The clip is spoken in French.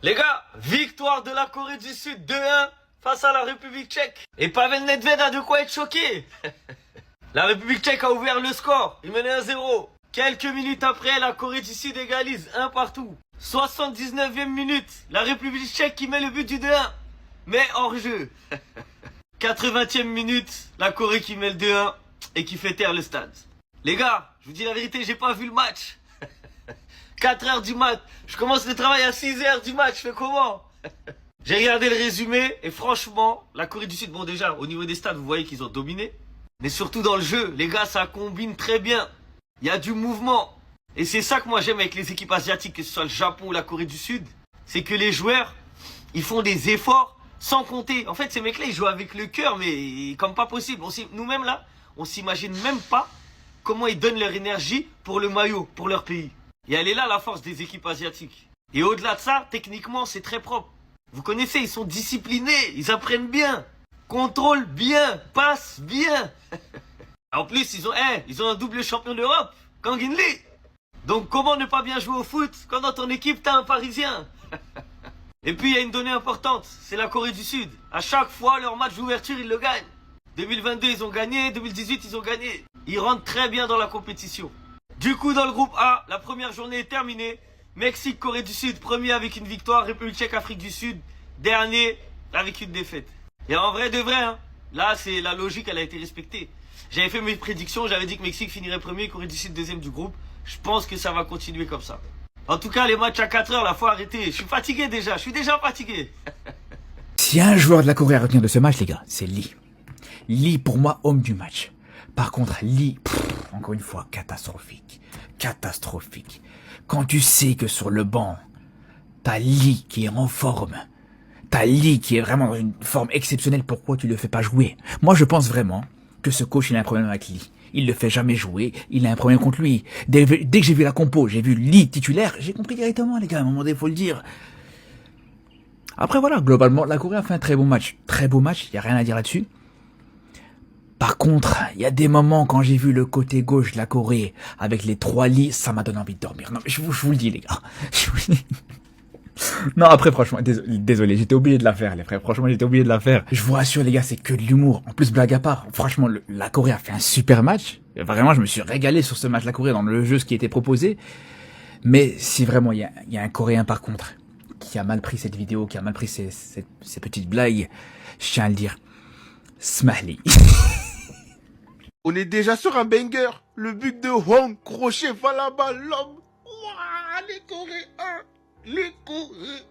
Les gars, victoire de la Corée du Sud 2-1 face à la République tchèque. Et Pavel Nedved a de quoi être choqué. La République tchèque a ouvert le score. Il menait 1-0. Quelques minutes après, la Corée du Sud égalise un partout. 79e minute, la République tchèque qui met le but du 2-1. Mais hors jeu. 80e minute, la Corée qui met le 2-1 et qui fait taire le stade. Les gars, je vous dis la vérité, j'ai pas vu le match. 4h du mat. Je commence le travail à 6h du match. Je fais comment? J'ai regardé le résumé et franchement, la Corée du Sud, bon déjà, au niveau des stades, vous voyez qu'ils ont dominé. Mais surtout dans le jeu, les gars, ça combine très bien. Il y a du mouvement. Et c'est ça que moi j'aime avec les équipes asiatiques, que ce soit le Japon ou la Corée du Sud. C'est que les joueurs, ils font des efforts sans compter. En fait, ces mecs-là, ils jouent avec le cœur, mais comme pas possible. Nous-mêmes là, on s'imagine même pas comment ils donnent leur énergie pour le maillot, pour leur pays. Et elle est là la force des équipes asiatiques. Et au-delà de ça, techniquement, c'est très propre. Vous connaissez, ils sont disciplinés, ils apprennent bien, contrôlent bien, passent bien. En plus, ils ont un double champion d'Europe, Kang In Lee. Donc comment ne pas bien jouer au foot quand dans ton équipe t'as un Parisien? Et puis il y a une donnée importante, c'est la Corée du Sud. À chaque fois, leur match d'ouverture, ils le gagnent. 2022, ils ont gagné, 2018, ils ont gagné. Ils rentrent très bien dans la compétition. Du coup, dans le groupe A, la première journée est terminée. Mexique, Corée du Sud, premier avec une victoire. République tchèque, Afrique du Sud, dernier avec une défaite. Et en vrai de vrai, hein, là, c'est la logique, elle a été respectée. J'avais fait mes prédictions, j'avais dit que Mexique finirait premier, Corée du Sud deuxième du groupe. Je pense que ça va continuer comme ça. En tout cas, les matchs à 4h, là, faut arrêter. Je suis fatigué déjà, je suis déjà fatigué. S'il y a un joueur de la Corée à retenir de ce match, les gars, c'est Lee. Lee, pour moi, homme du match. Par contre, Lee, encore une fois, catastrophique. Catastrophique. Quand tu sais que sur le banc, t'as Lee qui est en forme, t'as Lee qui est vraiment dans une forme exceptionnelle, pourquoi tu le fais pas jouer? Moi, je pense vraiment que ce coach, il a un problème avec Lee. Il le fait jamais jouer, il a un problème contre lui. Dès que j'ai vu la compo, j'ai vu Lee titulaire, j'ai compris directement, les gars, à un moment donné, faut le dire. Après, voilà, globalement, la Corée a fait un très bon match. Très beau match, il y a rien à dire là-dessus. Par contre, il y a des moments quand j'ai vu le côté gauche de la Corée avec les 3 lits, ça m'a donné envie de dormir. Non, mais je vous le dis, les gars. Non, après, franchement, désolé, j'étais obligé de la faire, les frères. Franchement, j'étais obligé de la faire. Je vous rassure, les gars, c'est que de l'humour. En plus, blague à part, franchement, la Corée a fait un super match. Vraiment, je me suis régalé sur ce match, la Corée, dans le jeu, ce qui était proposé. Mais si vraiment, il y a un Coréen, par contre, qui a mal pris cette vidéo, qui a mal pris ces petites blagues, je tiens à le dire. Smahli. On est déjà sur un banger. Le but de Hong, crochet, va là-bas, l'homme. Ouah, les Coréens. Les Coréens.